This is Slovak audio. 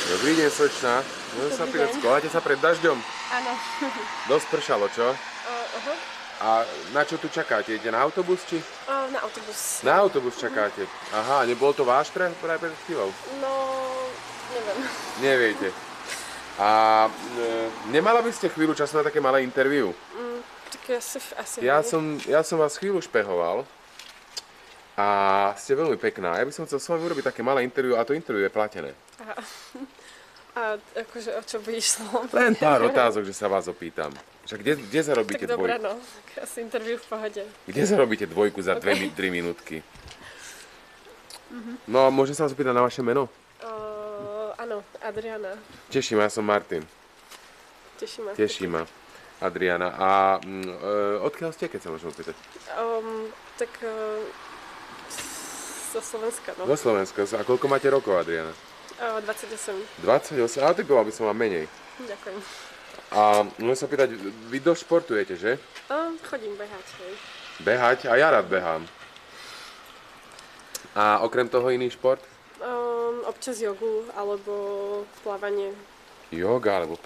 Dobrý deň, slečná. Môžem sa pýtať, skoláte sa pred dažďom? Áno. Dosť pršalo, čo? Aha. A na čo tu čakáte? Idete na autobus, či? Na autobus. Na autobus čakáte. Aha, nebol to váš práve pred chvíľou? No, neviem. Neviete. A nemala by ste chvíľu času na také malé interview? Tak asi Ja som vás chvíľu špehoval a ste veľmi pekná. Ja by som chcel s vami urobiť také malé interview a to interview je platené. Aha. A akože o čo by išlo? Len pár otázok, že sa vás opýtam. Však kde zarobíte Tak dobré, dvojku? no. Tak asi interview v pohode. Kde zarobíte dvojku za 3 minútky? No, môžem sa vás opýtať na vaše meno? Áno, Adriana. Teší ma, ja som Martin. Teší ma. Adriana. A odkiaľ ste, keď sa môžem opýtať? Tak zo Slovenska, no. Zo Slovenska. A koľko máte rokov, Adriana? 28. 28? Ale tak bola by som vám menej. Ďakujem. A môžem sa pýtať, vy dosť športujete, že? Chodím behať, hej. Behať? A ja rád behám. A okrem toho iný šport? Občas jogu alebo plávanie. Yoga alebo